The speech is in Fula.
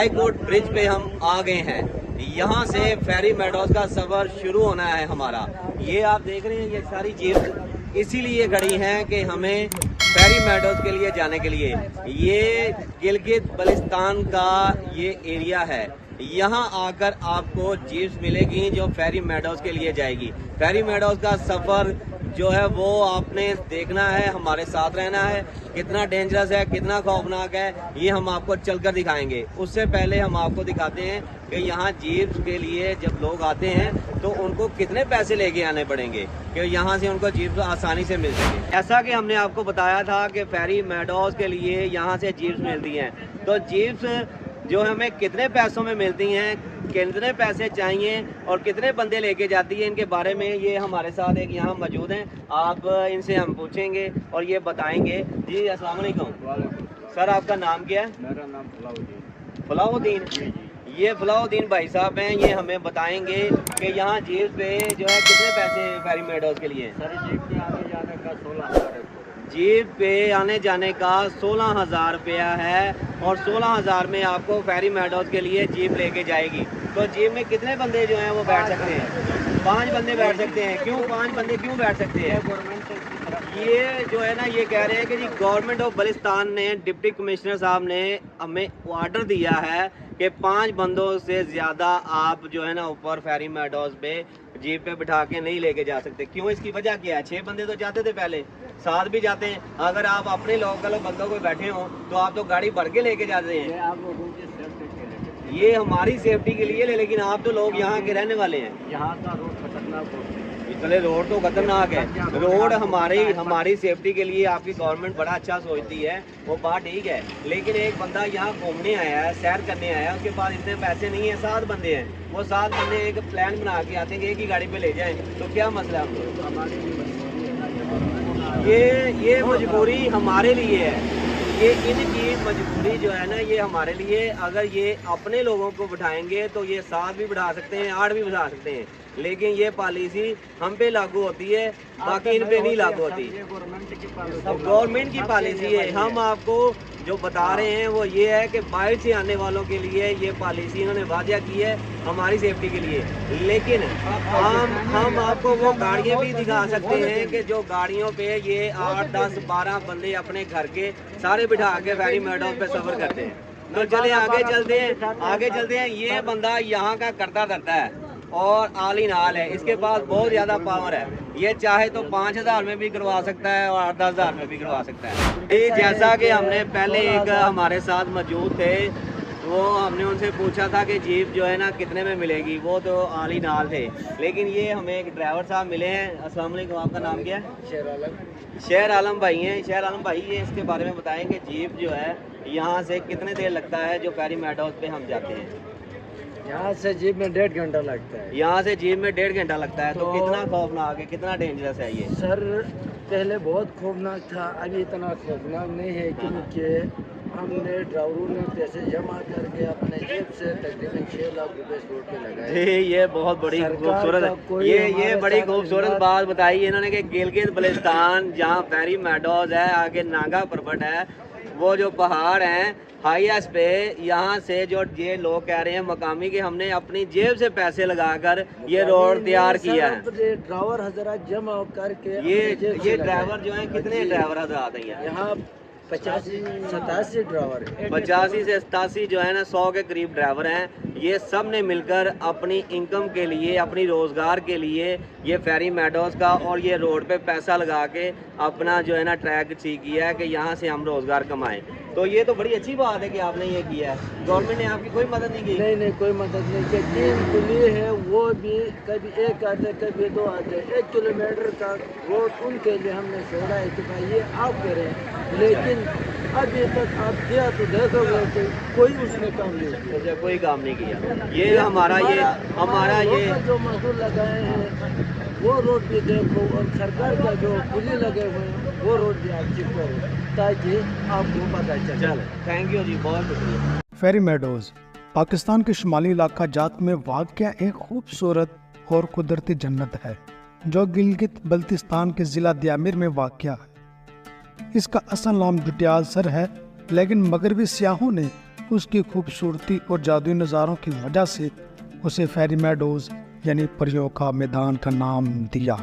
High court bridge पे हम आ गए हैं। यहाँ से फेरी मेडोज का सफर शुरू होना है हमारा। ये आप देख रहे हैं ये सारी जीप इसीलिए खड़ी हैं कि हमें फेरी मेडोज के लिए जाने के लिए, ये गिलगित बल्तिस्तान का ये एरिया है। यहाँ आकर आपको जीप्स मिलेगी जो फेरी मेडोज के लिए जाएगी। फेरी मेडोज का सफर जो है वो आपने देखना है, हमारे साथ रहना है। कितना डेंजरस है, कितना खौफनाक है, ये हम आपको चलकर दिखाएंगे। उससे पहले हम आपको दिखाते हैं कि यहाँ जीप्स के लिए जब लोग आते हैं तो उनको कितने पैसे लेके आने पड़ेंगे कि यहाँ से उनको जीप्स आसानी से मिल सके। ऐसा कि हमने आपको बताया था कि फेरी मेडोज के लिए यहाँ से जीप्स मिलती हैं, तो जीप्स जो हमें कितने पैसों में मिलती हैं, कितने पैसे चाहिए और कितने बंदे लेके जाती है, इनके बारे में ये हमारे साथ एक यहाँ मौजूद हैं। आप इनसे हम पूछेंगे और ये बताएंगे। जी अस्सलाम वालेकुम सर, आपका नाम क्या है? मेरा नाम फलाउद्दीन। फलाउद्दीन, ये फलाउद्दीन भाई साहब हैं, ये हमें बताएंगे कि यहाँ जीप पे जो है कितने पैसे फेरी मेडोज के लिए? सर जीप पे आने जाने का 16,000 है। जीप पे आने जाने का 16,000 रुपया है और 16,000 में आपको फेरी मेडोज के लिए जीप लेके जाएगी। तो जीप में कितने बंदे जो हैं वो बैठ सकते हैं? 5 बंदे बैठ सकते हैं। क्यों 5 बंदे क्यों बैठ सकते हैं? ये जो है ना, ये कह रहे हैं कि जी गवर्नमेंट ऑफ बल्तिस्तान ने, डिप्टी कमिश्नर साहब ने हमें ऑर्डर दिया है कि 5 बंदों से ज़्यादा आप जो है ना ऊपर फेरी मेडोज पे जीप पे बिठा के नहीं लेके जा सकते। क्यों, इसकी वजह क्या है? 6 बंदे तो जाते थे पहले, 7 भी जाते हैं। अगर आप अपने लोकल बंदों को बैठे हो तो आप तो गाड़ी भर के लेके जाते हैं। ये हमारी सेफ्टी के लिए, लेकिन आप तो लोग यहाँ के रहने वाले हैं। यहाँ का रोड खतरनाक होता है। चले रोड तो खतरनाक है, रोड हमारी सेफ्टी के लिए आपकी गवर्नमेंट बड़ा अच्छा सोचती है, वो बात ठीक है। लेकिन एक बंदा यहाँ घूमने आया है, सैर करने आया है, उसके पास इतने पैसे नहीं है। 7 बंदे हैं, वो 7 बंदे एक प्लान बना के आते हैं कि एक ही गाड़ी पे ले जाएं, तो क्या मसला है? ये मजबूरी हमारे लिए है, ये इनकी मजबूरी जो है ना, ये हमारे लिए। अगर ये अपने लोगों को बिठाएंगे तो ये 7 भी बिठा सकते हैं, 8 भी बिठा सकते हैं, लेकिन ये पॉलिसी हम पे लागू होती है, बाकी इन पे नहीं लागू होती। अब गवर्नमेंट की पॉलिसी है। हम आपको जो बता रहे हैं वो ये है कि बाहर से आने वालों के लिए ये पॉलिसी इन्होंने वादा की है हमारी सेफ्टी के लिए। लेकिन हम आपको वो गाड़ियाँ भी दिखा सकते हैं कि जो गाड़ियों पे ये 8, 10, 12 बंदे अपने घर के सारे बिठा के फेरी मेडोज पे सफर करते हैं। तो चले आगे चलते हैं। ये बंदा यहाँ का करता धरता है और आल ही नाल है, इसके पास बहुत ज़्यादा पावर है। ये चाहे तो 5,000 में भी करवा सकता है और 8-10,000 में भी करवा सकता है। ये जैसा कि हमने पहले एक हमारे साथ मौजूद थे, वो हमने उनसे पूछा था कि जीप जो है ना कितने में मिलेगी, वो तो आल ही नाल थे। लेकिन ये हमें एक ड्राइवर साहब मिले हैं। अस्सलाम वालेकुम, आपका नाम क्या है? शेर आलम भाई हैं। शेर आलम भाई, ये इसके बारे में बताएं कि जीप जो है यहाँ से कितने देर लगता है जो फेरी मेडोज पे हम जाते हैं? यहाँ से जीप में 1.5 घंटा लगता है। यहाँ से जीप में 1.5 घंटा लगता है। तो कितना खौफनाक है, कितना डेंजरस है ये? सर पहले बहुत खौफनाक था, अभी इतना खौफनाक नहीं है, क्योंकि हमने ड्राइवरों ने पैसे जमा करके अपने जेब से तकरीबन 6 लाख रुपए इस रोड पे लगाए। ये बहुत बड़ी खूबसूरत, ये बड़ी खूबसूरत बात बताई इन्होंने कि गिलगित बल्तिस्तान जहाँ फेरी मेडोज है, आगे नागा पर्वत है, वो जो पहाड़ हैं हाईएस्ट पे, यहाँ से जो ये लोग कह रहे हैं मकामी कि हमने अपनी जेब से पैसे लगाकर ये रोड तैयार किया है। ड्राइवर हजरात जमा करके ये ड्राइवर जो है, कितने ड्राइवर हजरात हैं यहाँ? 85-87 ड्राइवर है। 85 से 87 जो है ना, 100 के करीब ड्राइवर हैं। ये सब ने मिलकर अपनी इनकम के लिए, अपनी रोज़गार के लिए ये फेरी मेडोज का और ये रोड पे पैसा लगा के अपना जो है ना ट्रैक ठीक किया है कि यहाँ से हम रोज़गार कमाएं। तो ये तो बड़ी अच्छी बात है कि आपने ये किया है। गवर्नमेंट ने आपकी कोई मदद नहीं की? नहीं, कोई मदद नहीं की। 3 पुलिये है, वो भी कभी एक आते कभी 2 आते। 1 किलोमीटर का रोड उनके लिए हमने छोड़ा है कि भाई ये आप करें, लेकिन अभी तक आप दिया तो देखोगे कि कोई उसने काम नहीं किया। कोई काम नहीं किया। ये हमारा ये जो मजदूर लगाए हैं वो रोड भी देखो, और सरकार का जो पुलिस लगे हुए हैं वो रोड भी आप चेक करो ताकि आपको पता चले। थैंक यू जी, बहुत शुक्रिया। फेरी मेडोज पाकिस्तान के शुमाली इलाका जात में वाक़या एक खूबसूरत और कुदरती जन्नत है जो गिलगित बल्तिस्तान के ज़िला दियामिर में वाक़या है। इसका असल नाम जुटियाल सर है, लेकिन मगरबी सियाहों ने اس کی خوبصورتی اور جادوئی نظاروں کی وجہ سے اسے فیری میڈوز یعنی پریوں کا میدان کا نام دیا۔